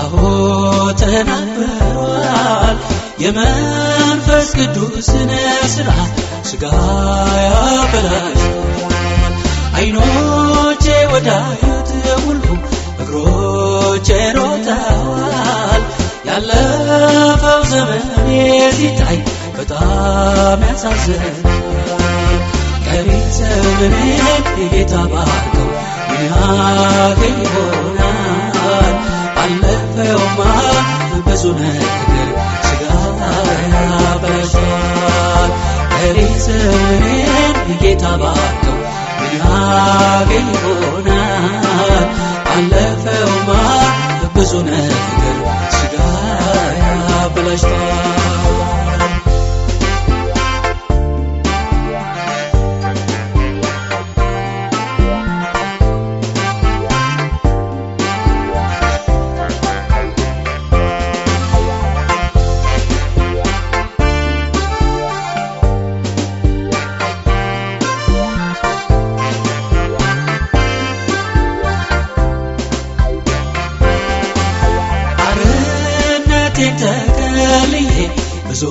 አዎ ተናግሯል የመንፈስ ቅዱስን ሥራ ሥጋ ያበላሻል አይኖቼ ወዳዩት ሁሉ እግሮቼ ሮጠዋል ያለፈው ዘመኔ ሲታይ በጣም ያሳዝናል ቀሪ ዘመኔን ጌታ ባርከው ምን ያገኝ ይሆናል አለፈውማ ብዙ ነገር ሥጋ ያበላሻል ቀሪ ዘመኔን ጌታ ባርከው ምን ያገኝ ይሆናል አለፈውማ ብዙ ነገር ሥጋ ያበላሻል ተከልዬ ብዙ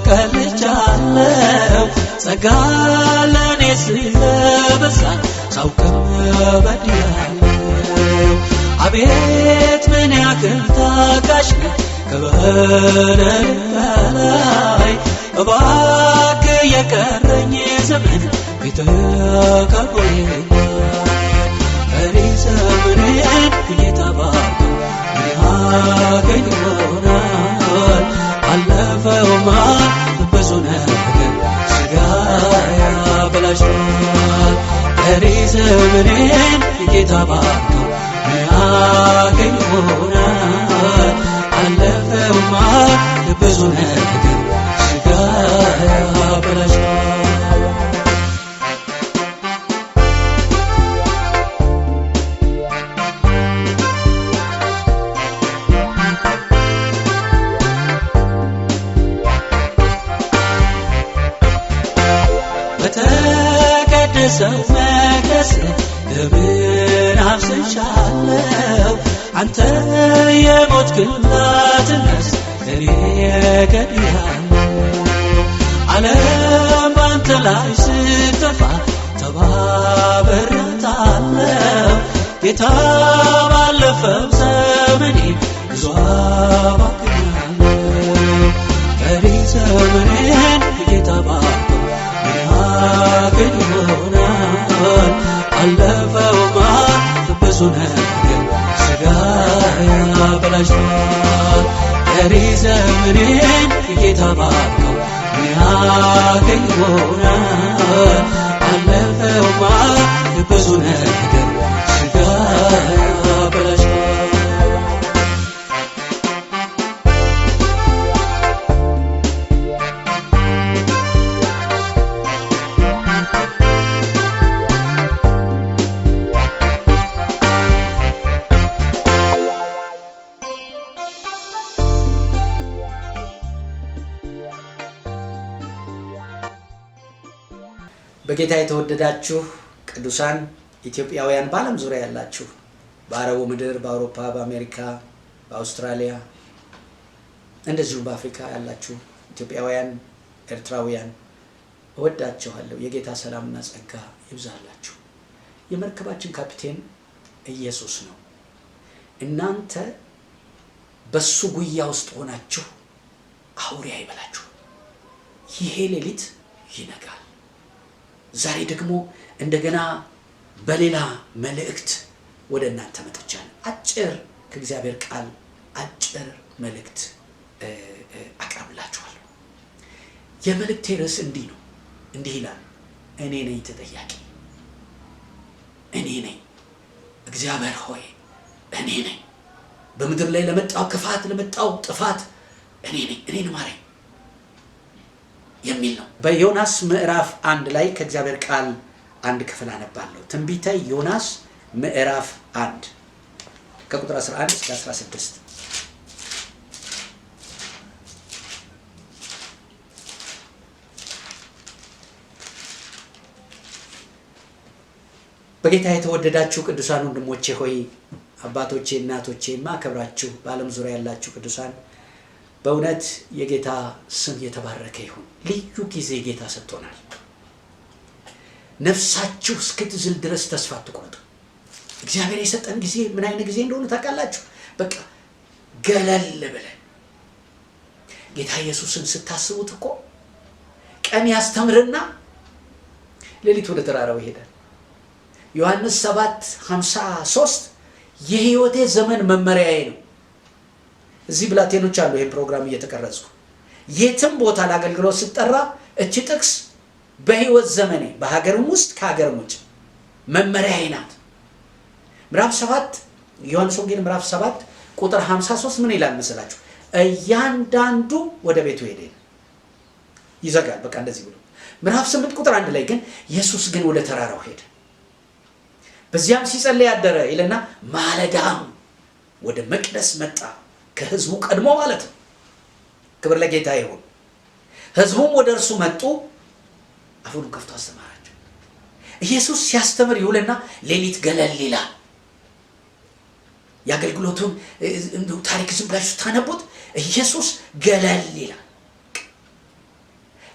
ቀልቻለሁ ጸጋ ለኔ ስለበዛ ሳውቅም በድያለሁ አቤት ምን ያክል ታጋሽ ነህ ከበደል በላይ እባክህ የቀረኝ ዘመን ፊትህ ከቆየኝ ቀሪ ዘመኔን ጌታ ባርከው ያገኝ ይሆናል አለፈውማ ብዙ ነገር ሥጋ ያበላሻል ቀሪ ዘመኔን ጌታ ባርከው ያገኝ ይሆናል አለፈውማ ብዙ ነገር ሥጋ ያበላሻል በተቀደሰው መቅደስ ደምን አፍስሻለሁ አንተ የሞትክላት ነፍስ ለኔ ገድያለሁ ዓለም ባንተ ላይ ስትጠፋ ተባብሬያታለሁ ጌታ ባለፈው ዘመኔ ብዙ አባክኛለሁ ቀሪ ዘመኔን ጌታ ባርከው ያገኝ ይሆናል አለፈውማ ብዙ ነገር ሥጋ ያበላሻል ቀሪ ዘመኔን ጌታ ባርከው ያገኝ ይሆናል አለፈውማ ብዙ ነገር ሥጋ ያበላሻል በጌታ የተወደዳችሁ ቅዱሳን ኢትዮጵያውያን በዓለም ዙሪያ ያላችሁ በአረቡ ምድር በአውሮፓ በአሜሪካ በአውስትራሊያ እንደዚሁ በአፍሪካ ያላችሁ ኢትዮጵያውያን ኤርትራውያን እወዳችኋለሁ የጌታ ሰላምና ጸጋ ይብዛላችሁ የመርከባችን ካፒቴን ኢየሱስ ነው እናንተ በሱ ጉያ ውስጥ ሆናችሁ አውሬ አይበላችሁ ይሄ ሌሊት ይነጋል ዛሬ ደግሞ እንደገና በሌላ መልእክት ወደ እናንተ መጥቻለሁ አጭር ከእግዚአብሔር ቃል አጭር መልእክት አቀርብላችኋለሁ የመልእክቴ ርዕስ እንዲህ ይላል እኔ ነኝ ተጠያቂ እኔ ነኝ እግዚአብሔር ሆይ እኔ ነኝ በምድር ላይ ለመጣው ክፋት ለመጣው ጥፋት እኔ ነኝ እኔን ማረኝ የሚል ነው በዮናስ ምዕራፍ 1 ላይ ከእግዚአብሔር ቃል አንድ ክፍል አነባለሁ ትንቢተ ዮናስ ምዕራፍ 1 ከቁጥር 11 እስከ 16 በጌታ የተወደዳችሁ ቅዱሳን ወንድሞቼ ሆይ አባቶቼ እናቶቼ ማከብራችሁ በዓለም ዙሪያ ያላችሁ ቅዱሳን በእውነት የጌታ ስም የተባረከ ይሁን። ልዩ ጊዜ ጌታ ሰጥቶናል። ነፍሳችሁ እስክትዝል ድረስ ተስፋ አትቁረጡ። እግዚአብሔር የሰጠን ጊዜ ምን አይነት ጊዜ እንደሆነ ታውቃላችሁ? በቃ ገለል ብለን ጌታ ኢየሱስን ስታስቡት እኮ ቀን ያስተምርና ሌሊት ወደ ተራራው ይሄዳል። ዮሐንስ 7:53 የህይወቴ ዘመን መመሪያዬ ነው። እዚህ ብላቴኖች አሉ ይሄን ፕሮግራም እየተቀረጽኩ የትም ቦታ ለአገልግሎት ስጠራ እቺ ጥቅስ በህይወት ዘመኔ በሀገርም ውስጥ ከሀገርም ውጭ መመሪያዬ ናት። ምዕራፍ 7 ዮሐንስ ወንጌል ምዕራፍ 7 ቁጥር 53 ምን ይላል መሰላችሁ? እያንዳንዱ ወደ ቤቱ ሄደ ይዘጋል። በቃ እንደዚህ ብሎ ምዕራፍ 8 ቁጥር 1 ላይ ግን ኢየሱስ ግን ወደ ተራራው ሄደ፣ በዚያም ሲጸልይ ያደረ ይለና ማለዳም ወደ መቅደስ መጣ፣ ከህዝቡ ቀድሞ ማለት ነው። ክብር ለጌታ ይሁን። ህዝቡም ወደ እርሱ መጡ፣ አፉን ከፍቶ አስተማራቸው። ኢየሱስ ሲያስተምር ይውልና ሌሊት ገለል ይላል። የአገልግሎቱን ታሪክ ዝም ብላችሁ ታነቡት። ኢየሱስ ገለል ይላል።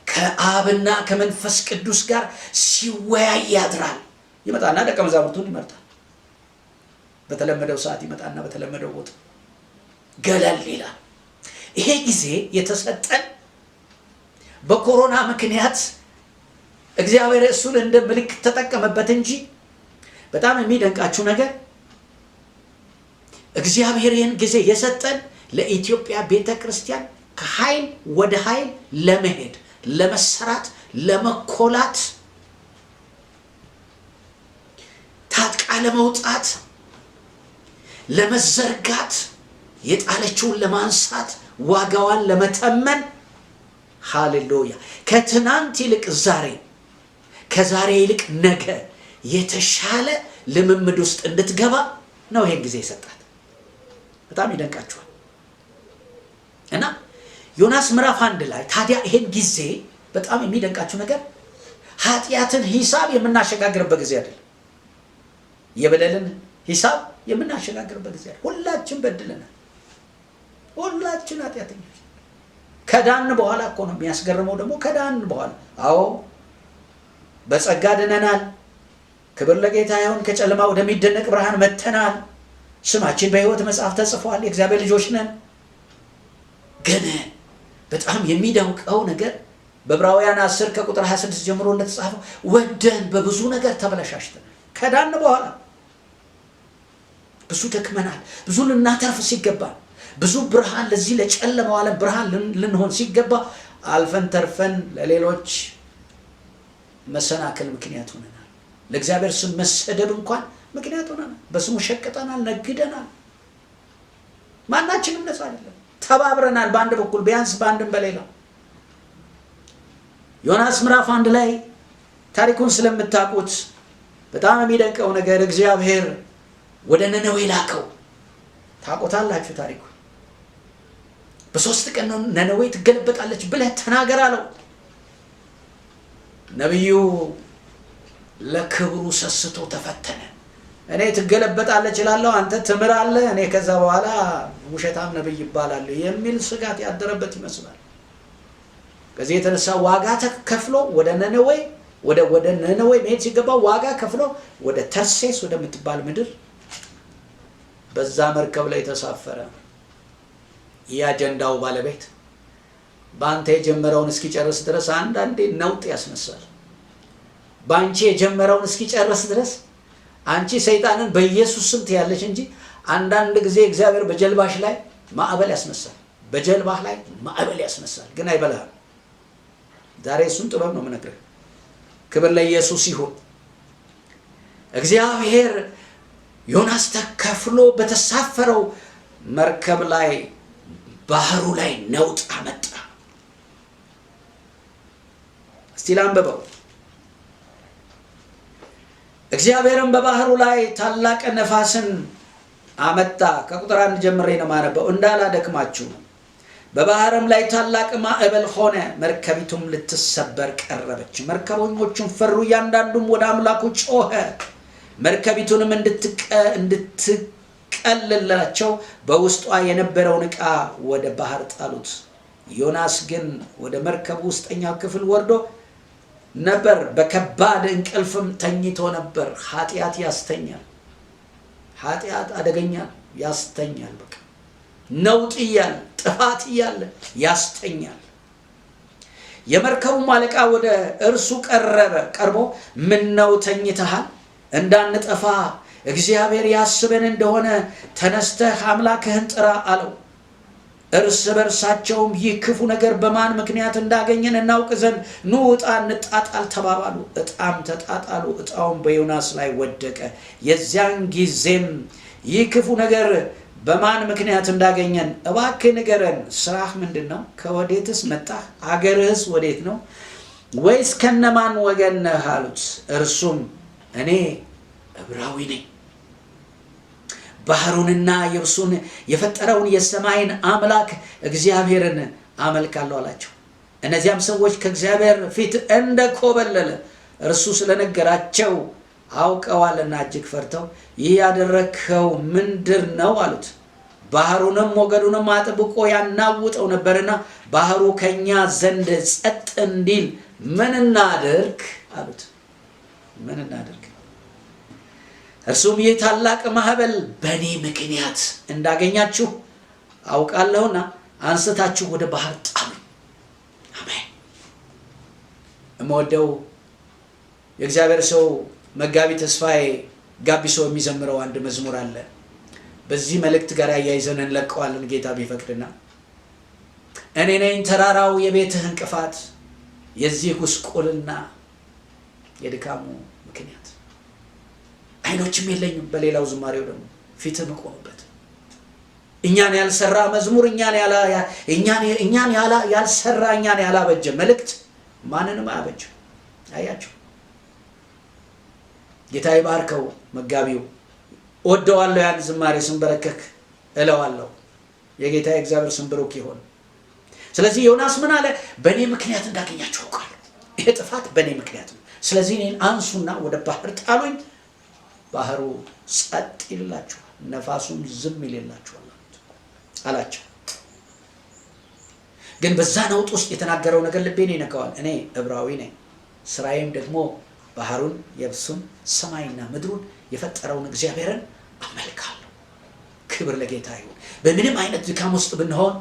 ከአብና ከመንፈስ ቅዱስ ጋር ሲወያይ ያድራል። ይመጣና ደቀ መዛሙርቱን ይመርጣል። በተለመደው ሰዓት ይመጣና በተለመደው ቦታ ገለል ይላል። ይሄ ጊዜ የተሰጠን በኮሮና ምክንያት እግዚአብሔር እሱን እንደ ምልክት ተጠቀመበት እንጂ በጣም የሚደንቃችሁ ነገር እግዚአብሔር ይህን ጊዜ የሰጠን ለኢትዮጵያ ቤተክርስቲያን ከኃይል ወደ ኃይል ለመሄድ፣ ለመሰራት፣ ለመኮላት፣ ታጥቃ ለመውጣት፣ ለመዘርጋት፣ የጣለችውን ለማንሳት፣ ዋጋዋን ለመተመን ሃሌሉያ ከትናንት ይልቅ ዛሬ፣ ከዛሬ ይልቅ ነገ የተሻለ ልምምድ ውስጥ እንድትገባ ነው ይሄን ጊዜ የሰጣት። በጣም ይደንቃችኋል። እና ዮናስ ምዕራፍ 1 ላይ ታዲያ ይሄን ጊዜ በጣም የሚደንቃችሁ ነገር ኃጢአትን ሂሳብ የምናሸጋግርበት ጊዜ አይደለም። የበደልን ሂሳብ የምናሸጋግርበት ጊዜ አይደለም። ሁላችን በድለናል። ሁላችን ኃጢአተኞች ከዳን በኋላ እኮ ነው የሚያስገርመው። ደግሞ ከዳን በኋላ አዎ በጸጋ ድነናል። ክብር ለጌታ ይሁን። ከጨለማ ወደሚደነቅ ብርሃን መጥተናል። ስማችን በሕይወት መጽሐፍ ተጽፏል። የእግዚአብሔር ልጆች ነን። ግን በጣም የሚደንቀው ነገር በዕብራውያን 10 ከቁጥር 26 ጀምሮ እንደተጻፈው ወደን በብዙ ነገር ተበላሽተናል። ከዳን በኋላ ብዙ ደክመናል። ብዙ ልናተርፍ ሲገባ፣ ብዙ ብርሃን ለዚህ ለጨለማው ዓለም ብርሃን ልንሆን ሲገባ አልፈን ተርፈን ለሌሎች መሰናከል ምክንያት ሆነናል። ለእግዚአብሔር ስም መሰደብ እንኳን ምክንያት ሆነናል። በስሙ ሸቅጠናል፣ ነግደናል። ማናችንም ነፃ አይደለም። ተባብረናል በአንድ በኩል ቢያንስ በአንድም በሌላው። ዮናስ ምዕራፍ 1 ላይ ታሪኩን ስለምታውቁት በጣም የሚደንቀው ነገር እግዚአብሔር ወደ ነነዌ ላከው። ታውቁታላችሁ ታሪኩ። በ3 ቀን ነነዌ ትገለበጣለች ብለህ ተናገር አለው። ነብዩ ለክብሩ ሰስቶ ተፈተነ። እኔ ትገለበጣለች እላለሁ፣ አንተ ትምራለህ፣ እኔ ከዛ በኋላ ውሸታም ነብይ ይባላል የሚል ስጋት ያደረበት ይመስላል። ከዚህ የተነሳ ዋጋ ተከፍሎ ወደ ነነዌ መሄድ ሲገባው ዋጋ ከፍሎ ወደ ተርሴስ ወደምትባል ምድር በዛ መርከብ ላይ ተሳፈረ። የአጀንዳው ባለቤት ባንተ የጀመረውን እስኪጨርስ ድረስ አንዳንዴ ነውጥ ያስነሳል። ባንቺ የጀመረውን እስኪጨርስ ድረስ አንቺ ሰይጣንን በኢየሱስ ስም ትያለሽ እንጂ አንዳንድ ጊዜ እግዚአብሔር በጀልባሽ ላይ ማዕበል ያስነሳል። በጀልባህ ላይ ማዕበል ያስነሳል፣ ግን አይበላህም። ዛሬ እሱን ጥበብ ነው የምነግርህ። ክብር ለኢየሱስ ይሁን። እግዚአብሔር ዮናስ ተከፍሎ በተሳፈረው መርከብ ላይ ባህሩ ላይ ነውጥ አመጣ። እስቲ ላንብበው። እግዚአብሔርም በባህሩ ላይ ታላቅ ነፋስን አመጣ። ከቁጥር 1 ጀምሬ ነው ማነበው እንዳላደክማችሁ። በባህርም ላይ ታላቅ ማዕበል ሆነ፣ መርከቢቱም ልትሰበር ቀረበች። መርከበኞቹም ፈሩ፣ እያንዳንዱም ወደ አምላኩ ጮኸ። መርከቢቱንም ቀለላቸው። በውስጧ የነበረውን ዕቃ ወደ ባህር ጣሉት። ዮናስ ግን ወደ መርከቡ ውስጠኛው ክፍል ወርዶ ነበር፣ በከባድ እንቅልፍም ተኝቶ ነበር። ኃጢአት ያስተኛል። ኃጢአት አደገኛ ያስተኛል። በቃ ነውጥ እያለ ጥፋት እያለ ያስተኛል። የመርከቡ አለቃ ወደ እርሱ ቀርቦ ምነው ተኝተሃል? እንዳንጠፋ እግዚአብሔር ያስበን እንደሆነ ተነስተህ አምላክህን ጥራ አለው። እርስ በርሳቸውም ይህ ክፉ ነገር በማን ምክንያት እንዳገኘን እናውቅ ዘንድ ኑ ዕጣ እንጣጣል ተባባሉ። ዕጣም ተጣጣሉ። ዕጣውም በዮናስ ላይ ወደቀ። የዚያን ጊዜም ይህ ክፉ ነገር በማን ምክንያት እንዳገኘን እባክህ ንገረን። ስራህ ምንድን ነው? ከወዴትስ መጣህ? አገርህስ ወዴት ነው? ወይስ ከነማን ወገን ነህ አሉት። እርሱም እኔ ዕብራዊ ነኝ፣ ባህሩንና የብሱን የፈጠረውን የሰማይን አምላክ እግዚአብሔርን አመልካለሁ አላቸው። እነዚያም ሰዎች ከእግዚአብሔር ፊት እንደኮበለለ እርሱ ስለነገራቸው አውቀዋልና እጅግ ፈርተው ይህ ያደረግኸው ምንድር ነው አሉት። ባህሩንም ሞገዱንም አጥብቆ ያናውጠው ነበርና ባህሩ ከኛ ዘንድ ጸጥ እንዲል ምን እናድርግ አሉት። ምን እናድርግ? እርሱም ይህ ታላቅ ማዕበል በእኔ ምክንያት እንዳገኛችሁ አውቃለሁና አንስታችሁ ወደ ባህር ጣሉ። አሜን። እምወደው የእግዚአብሔር ሰው መጋቢ ተስፋዬ ጋቢሶ የሚዘምረው አንድ መዝሙር አለ። በዚህ መልእክት ጋር ያያይዘን እንለቀዋለን ጌታ ቢፈቅድና እኔ ነኝ ተራራው የቤትህ እንቅፋት፣ የዚህ ጉስቁልና የድካሙ ምክንያት፣ አይኖችም የለኝም። በሌላው ዝማሬው ደግሞ ፊትህ መቆምበት። እኛን ያልሰራ መዝሙር፣ እኛን ያልሰራ እኛን ያላበጀ መልእክት ማንንም አያበጀም። አያችሁ። ጌታ ይባርከው መጋቢው። ወደዋለሁ ያን ዝማሬ ስንበረከክ እለዋለሁ። የጌታ የእግዚአብሔር ስም ብሩክ ይሁን። ስለዚህ ዮናስ ምን አለ? በእኔ ምክንያት እንዳገኛችሁ አውቃለሁ። ይሄ ጥፋት በእኔ ምክንያት ነው። ስለዚህ እኔን አንሱና ወደ ባህር ጣሉኝ፣ ባህሩ ጸጥ ይልላችኋል፣ ነፋሱም ዝም ይልላችኋል አላቸው። ግን በዛ ነውጥ ውስጥ የተናገረው ነገር ልቤን ይነካዋል። እኔ ዕብራዊ ነኝ፣ ስራዬም ደግሞ ባህሩን የብሱን ሰማይና ምድሩን የፈጠረውን እግዚአብሔርን አመልካለሁ። ክብር ለጌታ ይሁን። በምንም አይነት ድካም ውስጥ ብንሆን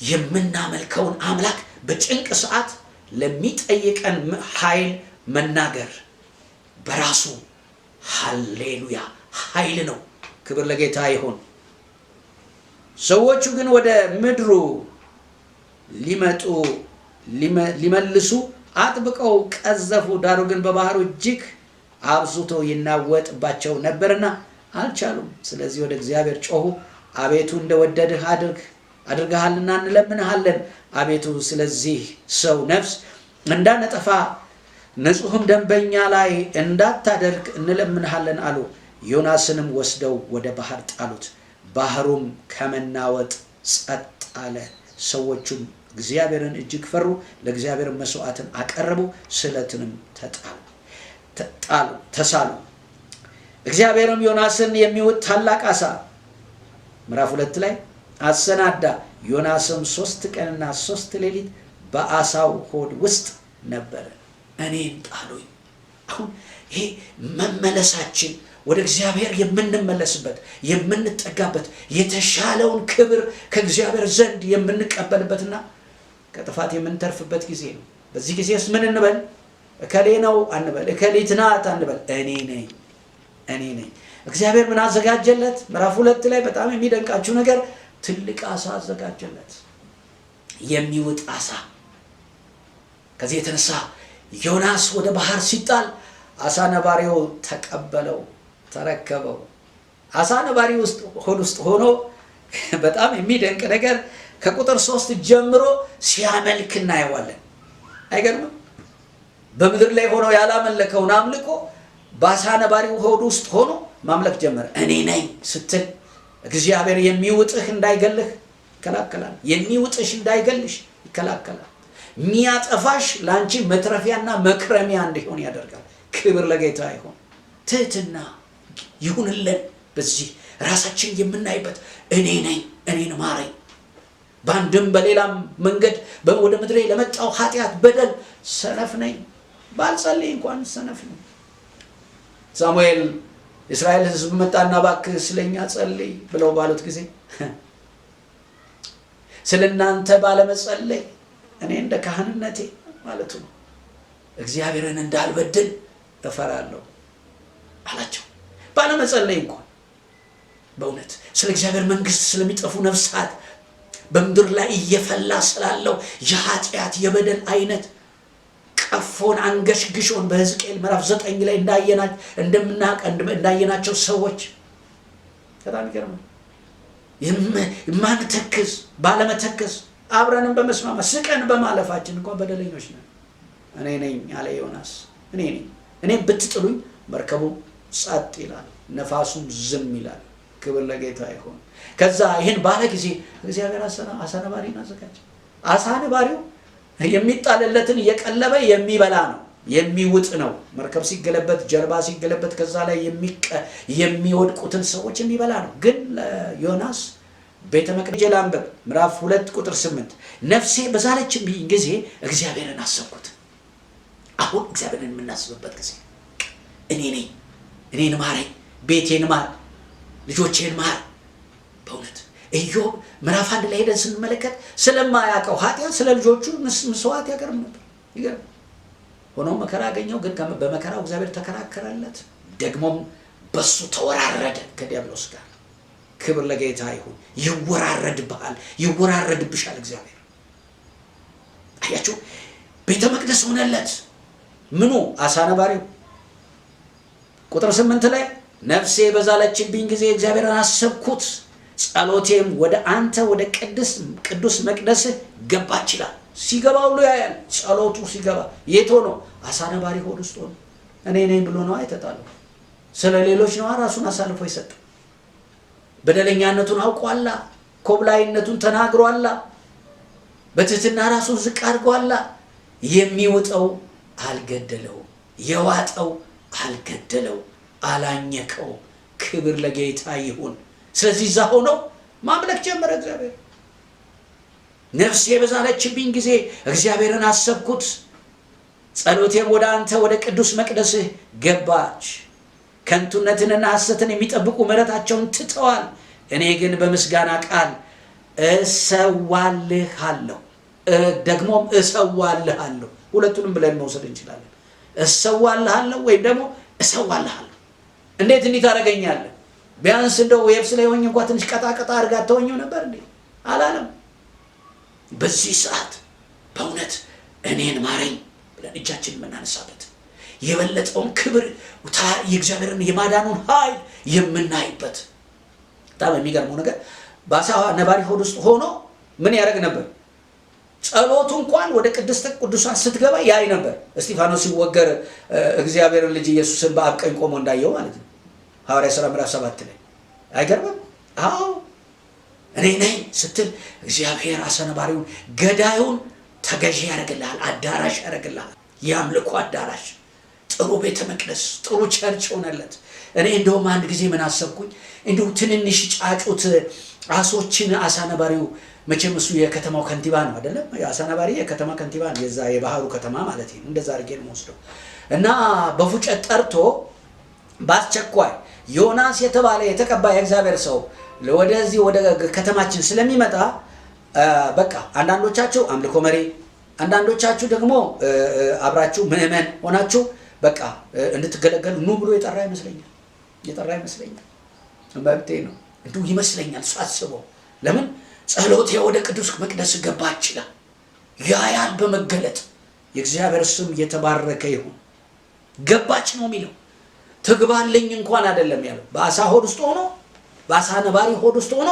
የምናመልከውን አምላክ በጭንቅ ሰዓት ለሚጠይቀን ኃይል መናገር በራሱ ሃሌሉያ ኃይል ነው። ክብር ለጌታ ይሁን። ሰዎቹ ግን ወደ ምድሩ ሊመልሱ አጥብቀው ቀዘፉ። ዳሩ ግን በባህሩ እጅግ አብዝቶ ይናወጥባቸው ነበርና አልቻሉም። ስለዚህ ወደ እግዚአብሔር ጮሁ። አቤቱ እንደወደድህ አድርገሃልና እንለምንሃለን። አቤቱ ስለዚህ ሰው ነፍስ እንዳነጠፋ ንጹሕም ደንበኛ ላይ እንዳታደርግ እንለምንሃለን አሉ። ዮናስንም ወስደው ወደ ባህር ጣሉት። ባህሩም ከመናወጥ ጸጥ አለ። ሰዎቹም እግዚአብሔርን እጅግ ፈሩ፣ ለእግዚአብሔር መስዋዕትን አቀረቡ፣ ስለትንም ተሳሉ። እግዚአብሔርም ዮናስን የሚውጥ ታላቅ አሳ ምዕራፍ 2 ላይ አሰናዳ። ዮናስም 3 ቀንና 3 ሌሊት በአሳው ሆድ ውስጥ ነበረ። እኔን ጣሉኝ። አሁን ይሄ መመለሳችን ወደ እግዚአብሔር የምንመለስበት የምንጠጋበት የተሻለውን ክብር ከእግዚአብሔር ዘንድ የምንቀበልበትና ከጥፋት የምንተርፍበት ጊዜ ነው። በዚህ ጊዜስ ምን እንበል? እከሌ ነው አንበል፣ እከሊት ናት አንበል። እኔ ነኝ። እግዚአብሔር ምን አዘጋጀለት? ምዕራፍ 2 ላይ በጣም የሚደንቃችሁ ነገር ትልቅ አሳ አዘጋጀለት፣ የሚውጥ አሳ። ከዚህ የተነሳ ዮናስ ወደ ባህር ሲጣል አሳ ነባሪው ተቀበለው፣ ተረከበው። አሳ ነባሪ ሆድ ውስጥ ሆኖ በጣም የሚደንቅ ነገር ከቁጥር 3 ጀምሮ ሲያመልክ እናየዋለን። አይገርምም? በምድር ላይ ሆኖ ያላመለከውን አምልኮ በአሳ ነባሪው ሆድ ውስጥ ሆኖ ማምለክ ጀመረ። እኔ ነኝ ስትል እግዚአብሔር የሚውጥህ እንዳይገልህ ይከላከላል። የሚውጥሽ እንዳይገልሽ ይከላከላል። ሚያጠፋሽ ላንቺ መትረፊያና መክረሚያ እንዲሆን ያደርጋል። ክብር ለጌታ ይሁን። ትህትና ይሁንልን በዚህ ራሳችን የምናይበት እኔ ነኝ እኔን ማረኝ ባንድም በሌላም መንገድ ወደ ምድሬ ለመጣው ኃጢአት በደል ሰነፍ ነኝ ባልጸልይ እንኳን ሰነፍ ነኝ ሳሙኤል እስራኤል ሕዝብ መጣና ባክህ ስለኛ ጸልይ ብለው ባሉት ጊዜ ስለናንተ ባለመጸለይ እኔ እንደ ካህንነቴ ማለቱ ነው እግዚአብሔርን እንዳልበድል እፈራለሁ አላቸው ባለመጸለይ እንኳን በእውነት ስለ እግዚአብሔር መንግስት ስለሚጠፉ ነፍሳት በምድር ላይ እየፈላ ስላለው የኃጢአት የበደል አይነት ቀፎን አንገሽግሾን በሕዝቅኤል ምዕራፍ 9 ላይ እንዳየናቸው ሰዎች በጣም ይገርማል የማንተክዝ ባለመተክዝ አብረንም በመስማማት ስቀን በማለፋችን እንኳን በደለኞች ነን እኔ ነኝ አለ ዮናስ እኔ ብትጥሉኝ መርከቡ ጸጥ ይላል ነፋሱም ዝም ይላል ክብር ለጌታ ይሁን ከዛ ይሄን ባለ ጊዜ እግዚአብሔር አሳነባሪን አዘጋጀ አሳነባሪው የሚጣለለትን የቀለበ የሚበላ ነው የሚውጥ ነው መርከብ ሲገለበት ጀርባ ሲገለበት ከዛ ላይ የሚወድቁትን ሰዎች የሚበላ ነው ግን ዮናስ ቤተ መቅደስ ጀላምበብ ምዕራፍ 2 ቁጥር 8 ነፍሴ በዛለችብኝ ጊዜ እግዚአብሔርን አሰብኩት አሁን እግዚአብሔርን የምናስብበት ጊዜ እኔን ማረኝ ቤቴን ማር ልጆቼን ማር በእውነት ኢዮብ ምዕራፍ 1 ላይ ሄደን ስንመለከት ስለማያውቀው ኃጢአት ስለ ልጆቹ መስዋዕት ያቀርብ ነበር ይገርም ሆኖ መከራ አገኘው ግን በመከራው እግዚአብሔር ተከራከረለት ደግሞም በሱ ተወራረደ ከዲያብሎስ ጋር ክብር ለጌታ ይሁን ይወራረድብሻል እግዚአብሔር አያችሁ ቤተ መቅደስ ሆነለት ምኑ አሳነባሪው ቁጥር 8 ላይ ነፍሴ በዛለችብኝ ጊዜ እግዚአብሔርን አሰብኩት ጸሎቴም ወደ አንተ ወደ ቅዱስ መቅደስ ገባች ይላል ሲገባ ሁሉ ያያል ጸሎቱ ሲገባ የት ሆኖ አሳነባሪ ሆድ ውስጥ ሆኖ እኔ ነኝ ብሎ ነው አይተጣለው ስለ ሌሎች ነው ራሱን አሳልፎ ይሰጥ በደለኛነቱን አውቋላ ኮብላይነቱን ተናግሯላ በትህትና ራሱን ዝቅ አድርጓላ የሚወጣው አልገደለው የዋጠው አልገደለው አላኘከው ክብር ለጌታ ይሁን ስለዚህ ዛ ሆኖ ማምለክ ጀመረ እግዚአብሔር ነፍሴ በዛለችብኝ ጊዜ እግዚአብሔርን አሰብኩት ጸሎቴም ወደ አንተ ወደ ቅዱስ መቅደስህ ገባች ከንቱነትንና ሐሰትን የሚጠብቁ ምሕረታቸውን ትተዋል እኔ ግን በምስጋና ቃል እሰዋልሃለሁ ደግሞም እሰዋልሃለሁ ሁለቱንም ብለን መውሰድ እንችላለን እሰዋልሃለሁ ወይም ደግሞ እሰዋልሃለሁ እንዴት እንዲህ ታደርገኛለህ ቢያንስ እንደው የብስ ላይ ሆኜ እንኳን ትንሽ ቀጣቀጣ አድርጋ ተወኘው ነበር እንዴ አላለም በዚህ ሰዓት በእውነት እኔን ማረኝ ብለን እጃችንን የምናነሳበት የበለጠውን ክብር የእግዚአብሔርን የማዳኑን ኃይል የምናይበት በጣም የሚገርመው ነገር በአሳነባሪ ሆድ ውስጥ ሆኖ ምን ያደርግ ነበር ጸሎቱ እንኳን ወደ ቅድስተ ቅዱሳን ስትገባ ያይ ነበር እስጢፋኖስ ሲወገር እግዚአብሔርን ልጅ ኢየሱስን በአብ ቀኝ ቆሞ እንዳየው ማለት ነው ሐዋርያ ሥራ ምዕራፍ 7 ላይ አይገርምም አዎ እኔ ነኝ ስትል እግዚአብሔር አሳነባሪውን ገዳዩን ተገዢ ያደርግልሃል አዳራሽ ያደርግልሃል ያምልኮ አዳራሽ ጥሩ ቤተ መቅደስ ጥሩ ቸርች ሆነለት እኔ እንደውም አንድ ጊዜ ምን አሰብኩኝ እንደው ትንንሽ ጫጩት አሶችን አሳነባሪው መቼም እሱ የከተማው ከንቲባ ነው አይደለም አሳነባሪ የከተማ ከንቲባ ነው የዛ የባህሩ ከተማ ማለት ነው እንደዛ አድርጌ ነው ወስደው እና በፉጨት ጠርቶ ባስቸኳይ ዮናስ የተባለ የተቀባ የእግዚአብሔር ሰው ወደዚህ ወደ ከተማችን ስለሚመጣ በቃ አንዳንዶቻችሁ አምልኮ መሪ አንዳንዶቻችሁ ደግሞ አብራችሁ ምእመን ሆናችሁ በቃ እንድትገለገሉ ኑ ብሎ የጠራ ይመስለኛል መብቴ ነው እንዱ ይመስለኛል ሳስበው ለምን ጸሎቴ ወደ ቅዱስ መቅደስ ገባች ይላል ያያል በመገለጥ የእግዚአብሔር ስም የተባረከ ይሁን ገባች ነው የሚለው ትግባልኝ እንኳን አይደለም ያለው በአሳ ሆድ ውስጥ ሆኖ በአሳነባሪ ሆድ ውስጥ ሆኖ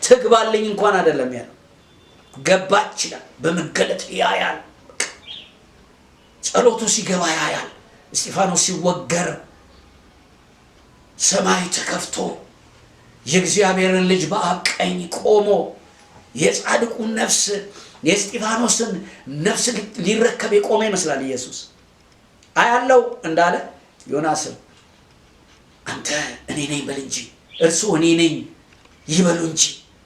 ትግባልኝ እንኳን አይደለም ያለው ገባች ይላል በመገለጥ ያያል ጸሎቱ ሲገባ ያያል እስጢፋኖስ ሲወገር ሰማይ ተከፍቶ የእግዚአብሔርን ልጅ በአብ ቀኝ ቆሞ የጻድቁን ነፍስ የእስጢፋኖስን ነፍስ ሊረከብ የቆመ ይመስላል ኢየሱስ አያለው እንዳለ ዮናስ አንተ እኔ ነኝ በል እንጂ እርሱ እኔ ነኝ ይበሉ እንጂ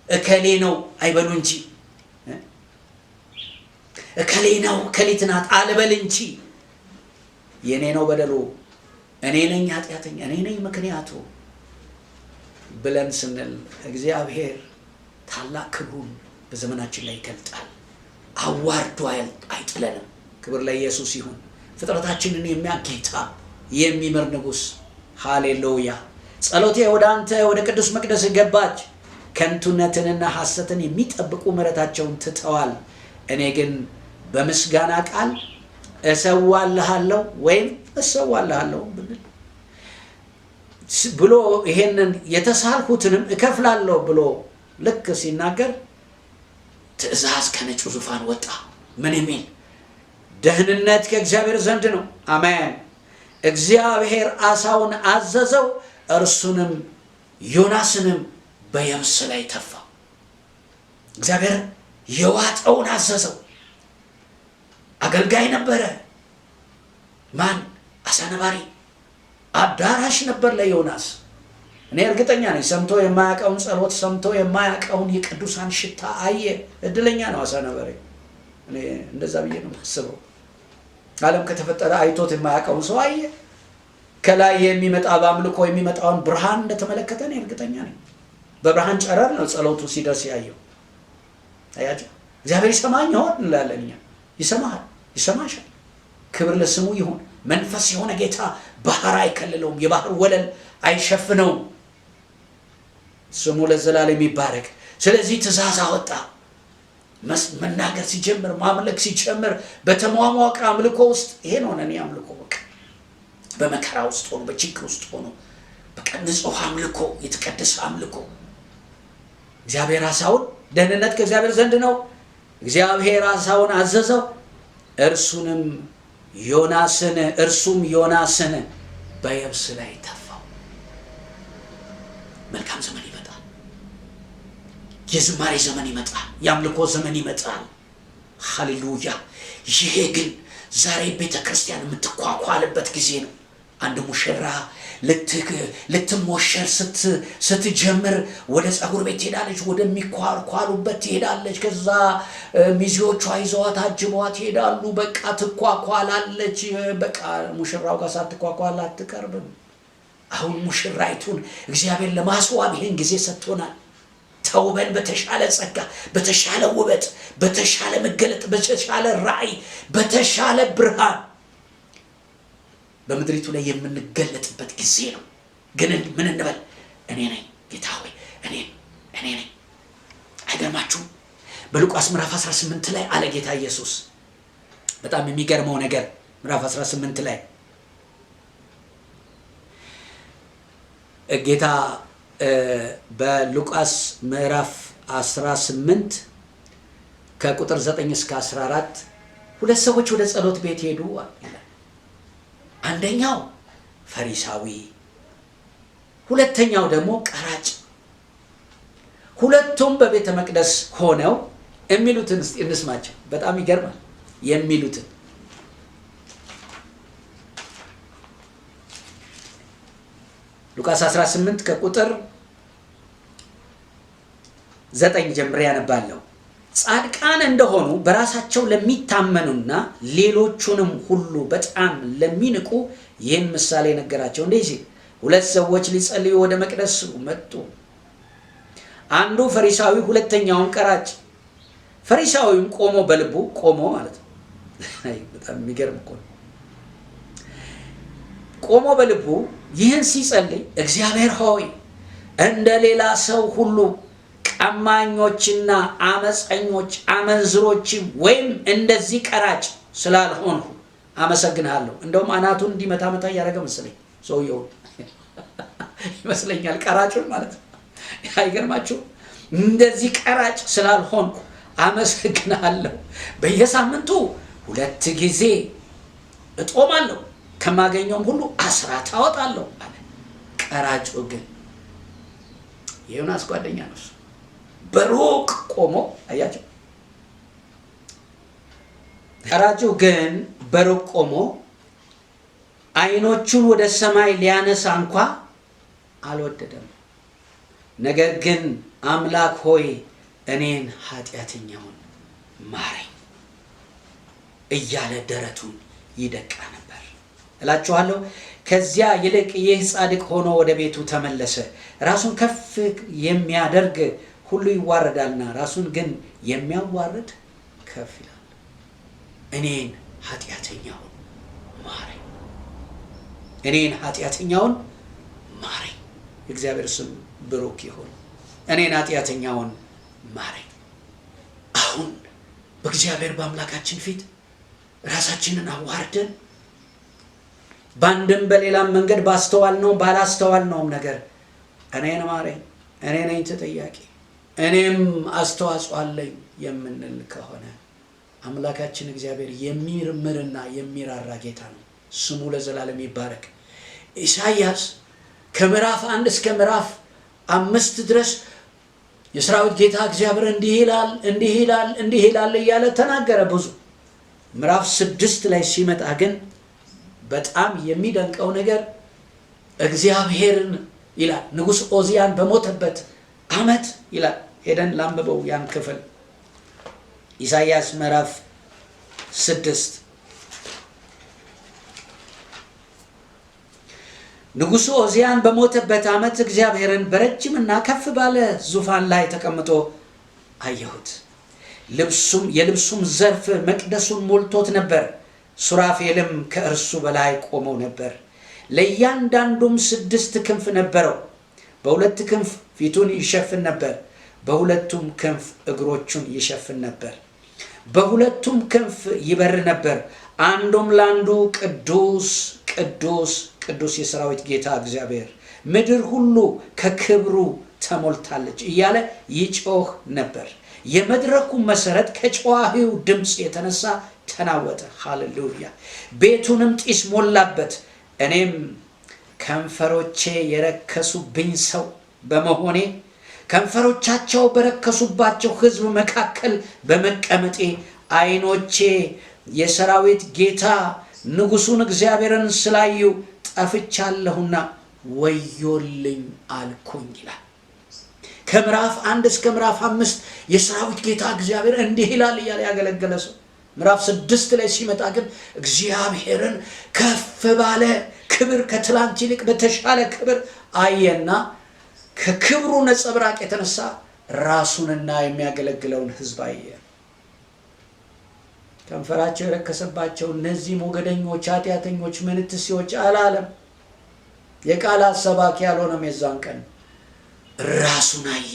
እከሌ ነው አይበሉ እንጂ እከሌ ነው እከሊት ናት አልበል እንጂ የኔ ነው በደሉ እኔ ነኝ ኃጢአተኛ እኔ ነኝ ምክንያቱ ብለን ስንል እግዚአብሔር ታላቅ ክብሩን በዘመናችን ላይ ይገልጣል። አዋርዶ አይጥለንም። ክብር ለኢየሱስ ይሁን። ፍጥረታችንን የሚያጌታ የሚመር ንጉሥ ሃሌሉያ። ጸሎቴ ወደ አንተ ወደ ቅዱስ መቅደስ ገባች። ከንቱነትንና ሐሰትን የሚጠብቁ ምሕረታቸውን ትተዋል። እኔ ግን በምስጋና ቃል እሰዋልሃለሁ ወይም እሰዋልሃለሁ ብሎ ይሄንን የተሳልኩትንም እከፍላለሁ ብሎ ልክ ሲናገር ትእዛዝ ከነጩ ዙፋን ወጣ። ምን የሚል ደህንነት ከእግዚአብሔር ዘንድ ነው። አሜን። እግዚአብሔር አሳውን አዘዘው፣ እርሱንም ዮናስንም በየብስ ላይ ተፋ። እግዚአብሔር የዋጠውን አዘዘው። አገልጋይ ነበረ። ማን? አሳ ነባሪ አዳራሽ ነበር ለዮናስ። እኔ እርግጠኛ ነኝ ሰምቶ የማያውቀውን ጸሎት ሰምቶ የማያውቀውን የቅዱሳን ሽታ አየ። እድለኛ ነው አሳ ነባሪ። እኔ እንደዛ ብዬ ነው የማስበው። ዓለም ከተፈጠረ አይቶት የማያውቀውን ሰው አየ። ከላይ የሚመጣ በአምልኮ የሚመጣውን ብርሃን እንደተመለከተ እኔ እርግጠኛ ነኝ። በብርሃን ጨረር ነው ጸሎቱ ሲደርስ ያየው። አያችሁ፣ እግዚአብሔር ይሰማኝ ይሆን እንላለን እኛ። ይሰማሃል፣ ይሰማሻል። ክብር ለስሙ ይሁን። መንፈስ የሆነ ጌታ ባህር አይከልለውም፣ የባህር ወለል አይሸፍነውም። ስሙ ለዘላለም ይባረክ። ስለዚህ ትእዛዝ አወጣ። መናገር ሲጀምር ማምለክ ሲጀምር በተሟሟቀ አምልኮ ውስጥ ይሄ ነው ነን አምልኮ። በቃ በመከራ ውስጥ ሆኖ በችግር ውስጥ ሆኖ በቃ ንጹህ አምልኮ፣ የተቀደሰ አምልኮ። እግዚአብሔር አሳውን ደህንነት ከእግዚአብሔር ዘንድ ነው። እግዚአብሔር አሳውን አዘዘው፣ እርሱም ዮናስን በየብስ ላይ ተፋው። መልካም ዘመን ይመጣል። የዝማሬ ዘመን ይመጣል። የአምልኮ ዘመን ይመጣል። ሃሌሉያ። ይሄ ግን ዛሬ ቤተክርስቲያን የምትኳኳልበት ጊዜ ነው። አንድ ሙሽራ ልትሞሸር ስትጀምር ወደ ጸጉር ቤት ትሄዳለች፣ ወደሚኳኳሉበት ትሄዳለች። ከዛ ሚዜዎቿ ይዘዋት አጅበዋት ይሄዳሉ። በቃ ትኳኳላለች። በቃ ሙሽራው ጋር ሳትኳኳል አትቀርብም። አሁን ሙሽራይቱን እግዚአብሔር ለማስዋብ ይሄን ጊዜ ሰጥቶናል። ተውበን በተሻለ ጸጋ፣ በተሻለ ውበት፣ በተሻለ መገለጥ፣ በተሻለ ራእይ፣ በተሻለ ብርሃን በምድሪቱ ላይ የምንገለጥበት ጊዜ ነው። ግን ምን እንበል? እኔ ነኝ ጌታ ሆይ እኔ ነኝ። አይገርማችሁም? በሉቃስ ምዕራፍ 18 ላይ አለ ጌታ ኢየሱስ። በጣም የሚገርመው ነገር ምዕራፍ 18 ላይ ጌታ በሉቃስ ምዕራፍ 18 ከቁጥር 9 እስከ 14 ሁለት ሰዎች ወደ ጸሎት ቤት ሄዱ ይላል። አንደኛው ፈሪሳዊ፣ ሁለተኛው ደግሞ ቀራጭ። ሁለቱም በቤተ መቅደስ ሆነው የሚሉትን እስቲ እንስማቸው። በጣም ይገርማል የሚሉትን። ሉቃስ 18 ከቁጥር 9 ጀምሬ ያነባለሁ። ጻድቃን እንደሆኑ በራሳቸው ለሚታመኑና ሌሎቹንም ሁሉ በጣም ለሚንቁ ይህን ምሳሌ ነገራቸው። እንዲህ ሲል ሁለት ሰዎች ሊጸልዩ ወደ መቅደስ መጡ። አንዱ ፈሪሳዊ፣ ሁለተኛውም ቀራጭ። ፈሪሳዊውም ቆሞ ማለት ነው። በጣም የሚገርም እኮ ነው። ቆሞ በልቡ ይህን ሲጸልይ እግዚአብሔር ሆይ እንደ ሌላ ሰው ሁሉ ቀማኞችና አመፀኞች አመንዝሮችም ወይም እንደዚህ ቀራጭ ስላልሆንሁ አመሰግንሃለሁ። እንደውም አናቱን እንዲመታ እያደረገ መሰለኝ ሰውየው ይመስለኛል፣ ቀራጩን ማለት ነው። አይገርማችሁ? እንደዚህ ቀራጭ ስላልሆንኩ አመሰግንሃለሁ። በየሳምንቱ 2 ጊዜ እጦማለሁ፣ ከማገኘውም ሁሉ አስራት አወጣለሁ አለ። ቀራጩ ግን የዮናስ ጓደኛ ነው። በሩቅ ቆሞ አያቸው። ቀራጩ ግን በሩቅ ቆሞ አይኖቹን ወደ ሰማይ ሊያነሳ እንኳ አልወደደም። ነገር ግን አምላክ ሆይ እኔን ኃጢአተኛውን ማረኝ እያለ ደረቱን ይደቃ ነበር እላችኋለሁ። ከዚያ ይልቅ ይህ ጻድቅ ሆኖ ወደ ቤቱ ተመለሰ። ራሱን ከፍ የሚያደርግ ሁሉ ይዋረዳልና ራሱን ግን የሚያዋርድ ከፍ ይላል። እኔን ኃጢአተኛውን ማረኝ፣ እኔን ኃጢአተኛውን ማረኝ። እግዚአብሔር ስም ብሩክ ይሁን። እኔን ኃጢአተኛውን ማረኝ። አሁን በእግዚአብሔር በአምላካችን ፊት ራሳችንን አዋርደን ባንድም በሌላም መንገድ ባስተዋልነው ባላስተዋልነውም ነገር እኔን ማረኝ፣ እኔ ነኝ ተጠያቂ፣ እኔም አስተዋጽኦ አለኝ የምንል ከሆነ አምላካችን እግዚአብሔር የሚምርና የሚራራ ጌታ ነው። ስሙ ለዘላለም ይባረክ። ኢሳይያስ ከምዕራፍ 1 እስከ ምዕራፍ 5 ድረስ የሰራዊት ጌታ እግዚአብሔር እንዲህ ይላል እንዲህ ይላል እንዲህ ይላል እያለ ተናገረ ብዙ። ምዕራፍ 6 ላይ ሲመጣ ግን በጣም የሚደንቀው ነገር እግዚአብሔርን ይላል ንጉሥ ኦዚያን በሞተበት ዓመት ይላል። ሄደን ላንብበው ያን ክፍል ኢሳይያስ ምዕራፍ 6 ንጉሥ ኦዚያን በሞተበት ዓመት እግዚአብሔርን በረጅምና ከፍ ባለ ዙፋን ላይ ተቀምጦ አየሁት። የልብሱም ዘርፍ መቅደሱን ሞልቶት ነበር። ሱራፌልም ከእርሱ በላይ ቆመው ነበር። ለእያንዳንዱም 6 ክንፍ ነበረው። በ2 ክንፍ ፊቱን ይሸፍን ነበር፣ በ2ቱም ክንፍ እግሮቹን ይሸፍን ነበር። በ2ቱም ክንፍ ይበር ነበር። አንዱም ለአንዱ ቅዱስ ቅዱስ ቅዱስ የሰራዊት ጌታ እግዚአብሔር፣ ምድር ሁሉ ከክብሩ ተሞልታለች እያለ ይጮህ ነበር። የመድረኩ መሰረት ከጨዋሂው ድምፅ የተነሳ ተናወጠ። ሃሌሉያ! ቤቱንም ጢስ ሞላበት። እኔም ከንፈሮቼ የረከሱብኝ ሰው በመሆኔ ከንፈሮቻቸው በረከሱባቸው ሕዝብ መካከል በመቀመጤ ዓይኖቼ የሰራዊት ጌታ ንጉሡን እግዚአብሔርን ስላዩ ጠፍቻለሁና ወዮልኝ አልኩኝ ይላል። ከምዕራፍ 1 እስከ ምዕራፍ 5 የሰራዊት ጌታ እግዚአብሔር እንዲህ ይላል እያለ ያገለገለ ሰው ምዕራፍ 6 ላይ ሲመጣ ግን እግዚአብሔርን ከፍ ባለ ክብር ከትላንት ይልቅ በተሻለ ክብር አየና ከክብሩ ነጸብራቅ የተነሳ ራሱንና የሚያገለግለውን ሕዝብ አየ። ከንፈራቸው የረከሰባቸው እነዚህ ሞገደኞች፣ ኃጢአተኞች፣ ምንትሴዎች አላለም። የቃላት ሰባኪ ያልሆነም የዛን ቀን ራሱን አየ።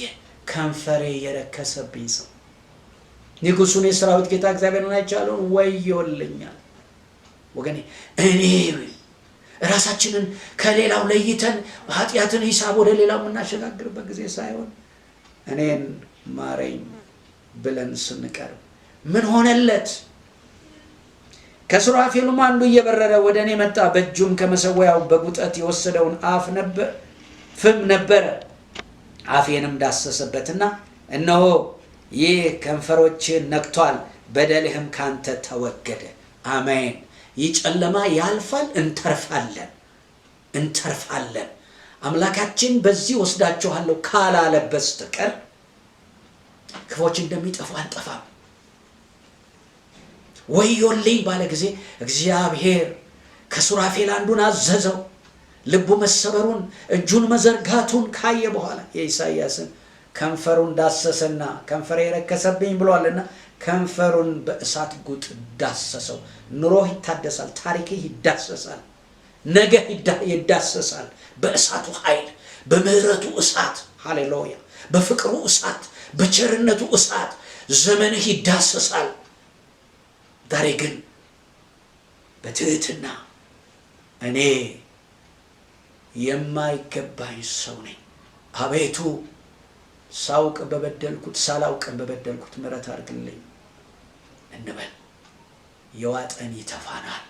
ከንፈሬ የረከሰብኝ ሰው ንጉሡን የሰራዊት ጌታ እግዚአብሔርን አይቻለውን ወዮልኛል። ወገኔ እኔ ራሳችንን ከሌላው ለይተን ኃጢአትን ሂሳብ ወደ ሌላው የምናሸጋግርበት ጊዜ ሳይሆን እኔን ማረኝ ብለን ስንቀርብ ምን ሆነለት? ከሱራፌሉም አንዱ እየበረረ ወደ እኔ መጣ። በእጁም ከመሰዊያው በጉጠት የወሰደውን ፍም ነበረ። አፌንም ዳሰሰበትና እነሆ ይህ ከንፈሮችን ነክቷል፣ በደልህም ካንተ ተወገደ። አሜን። ይህ ጨለማ ያልፋል፣ እንተርፋለን። አምላካችን በዚህ ወስዳችኋለሁ ካላለ በስተቀር ክፎች እንደሚጠፉ አንጠፋም። ወዮልኝ ባለ ጊዜ እግዚአብሔር ከሱራፌል አንዱን አዘዘው። ልቡ መሰበሩን እጁን መዘርጋቱን ካየ በኋላ የኢሳይያስን ከንፈሩን ዳሰሰና ከንፈሬ የረከሰብኝ ብሏልና ከንፈሩን በእሳት ጉጥ ዳሰሰው። ኑሮህ ይታደሳል፣ ታሪክህ ይዳሰሳል፣ ነገ ይዳሰሳል። በእሳቱ ኃይል፣ በምህረቱ እሳት፣ ሃሌሉያ፣ በፍቅሩ እሳት፣ በቸርነቱ እሳት ዘመንህ ይዳሰሳል። ዛሬ ግን በትህትና እኔ የማይገባኝ ሰው ነኝ፣ አቤቱ ሳውቅ በበደልኩት ሳላውቅም በበደልኩት ምሕረት አድርግልኝ እንበል። የዋጠን ይተፋናል።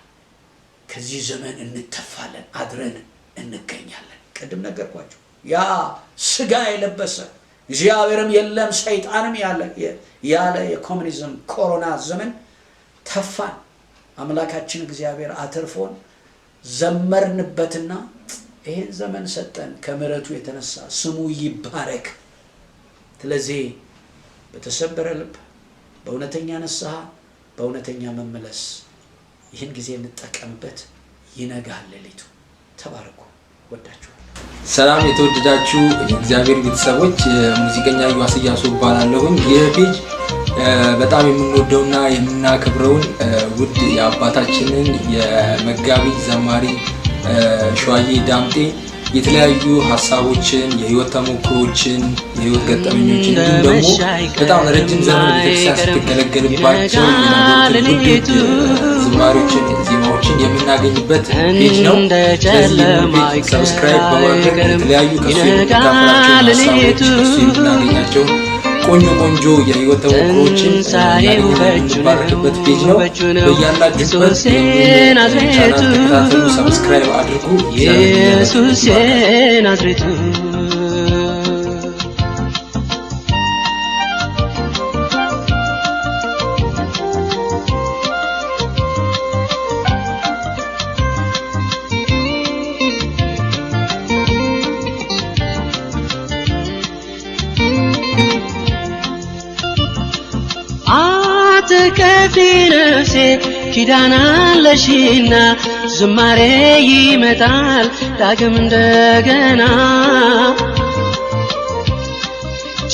ከዚህ ዘመን እንተፋለን፣ አድረን እንገኛለን። ቅድም ነገርኳችሁ። ያ ስጋ የለበሰ እግዚአብሔርም የለም ሰይጣንም ያለ የኮሙኒዝም ኮሮና ዘመን ተፋን። አምላካችን እግዚአብሔር አትርፎን ዘመርንበትና ይሄን ዘመን ሰጠን ከምሕረቱ የተነሳ ስሙ ይባረክ ስለዚህ በተሰበረ ልብ በእውነተኛ ንስሐ በእውነተኛ መመለስ ይህን ጊዜ እንጠቀምበት ይነጋል ሌሊቱ ተባረኩ ወዳችሁ ሰላም የተወደዳችሁ የእግዚአብሔር ቤተሰቦች ሙዚቀኛ ይዋስያሱ ባላለሁኝ የፔጅ በጣም የምንወደውና የምናከብረውን ውድ የአባታችንን የመጋቢ ዘማሪ ሸዋዬ ዳምጤ የተለያዩ ሐሳቦችን የህይወት ተሞክሮችን የህይወት ገጠመኞችን ደግሞ በጣም ረጅም ዘመን ቤተክርስቲያን ስትገለገልባቸው የነበሩት ዝማሬዎችን ዜማዎችን የምናገኝበት ፔጅ ነው። ስለዚህ ሰብስክራይብ በማድረግ የተለያዩ ከሱ የምንካፈላቸው ሐሳቦች ከሱ የምናገኛቸው ቆንጆ የህይወት ተሞክሮችን የምንባረክበት ፔጅ ነው። በያላችሁበት ቻናል ተከታተሉ፣ ሰብስክራይብ አድርጉ። ኢየሱስ የናዝሬቱ አትከፊ ነፍሴ ኪዳን አለሽና ዝማሬ ይመጣል ዳግም እንደገና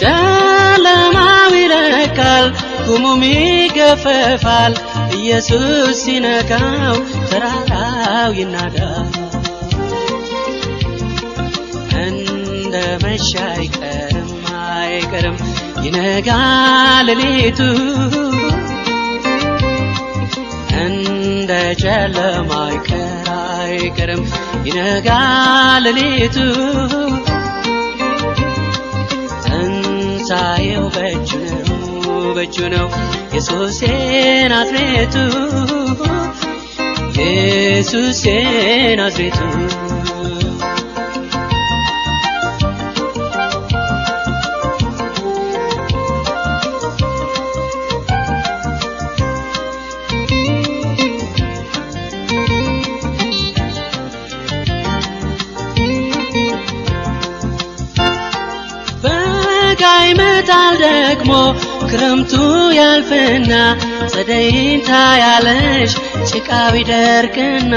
ጨለማው ይረቃል ጉሙም ይገፈፋል ኢየሱስ ሲነካው ተራራው ይናዳል እንደ መሸ አይቀርም ይነጋል ሌሊቱ እንደ ጨለማ አይቀርም ይነጋል ሌሊቱ ትንሣኤው በእጁ ነው ኢየሱስ የናዝሬቱ ኢየሱስ የናዝሬቱ ይመጣል ደግሞ ክረምቱ ያልፍና ጸደይን ታያለሽ ጭቃው ይደርቅና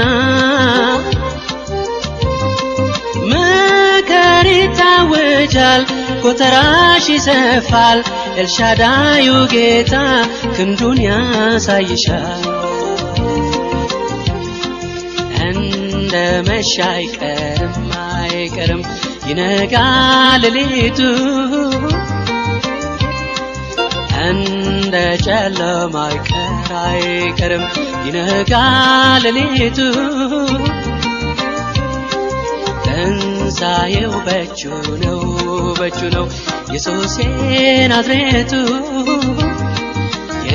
መከር ይታወጃል ጎተራሽ ይሰፋል ኤልሻዳዩ ጌታ ክንዱን ያሳይሻል እንደ መሸ አይቀርም ይነጋል ሌሊቱ እንደ ጨለማ አይቀርም ይነጋል ሌሊቱ ትንሣኤው በእጁ ነው ኢየሱስ የናዝሬቱ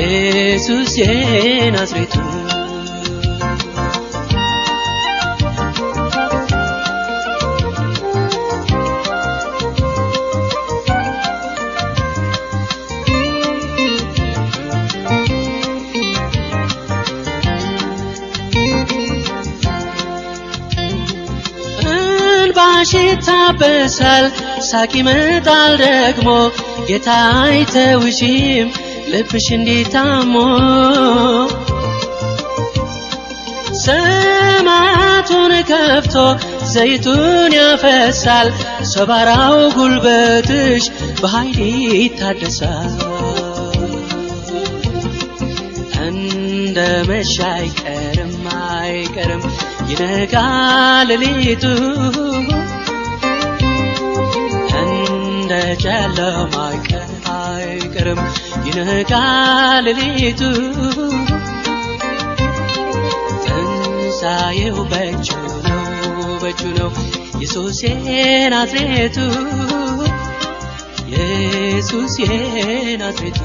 ኢየሱስ የናዝሬቱ እንባሽ ይታበሳል ሳቅ ይመጣል ደግሞ ጌታ አይተውሽም ልብሽ እንዲታሞ ሰማያቱን ከፍቶ ዘይቱን ያፈሳል ሰባራው ጉልበትሽ በኃይል ይታደሳል እንደ መሸ አይቀርም ይነጋል ሌሊቱ እንደ ጨለማ አይቀርም ይነጋል ሌሊቱ ትንሣኤው በእጁ ነው ኢየሱስ የናዝሬቱ ኢየሱስ የናዝሬቱ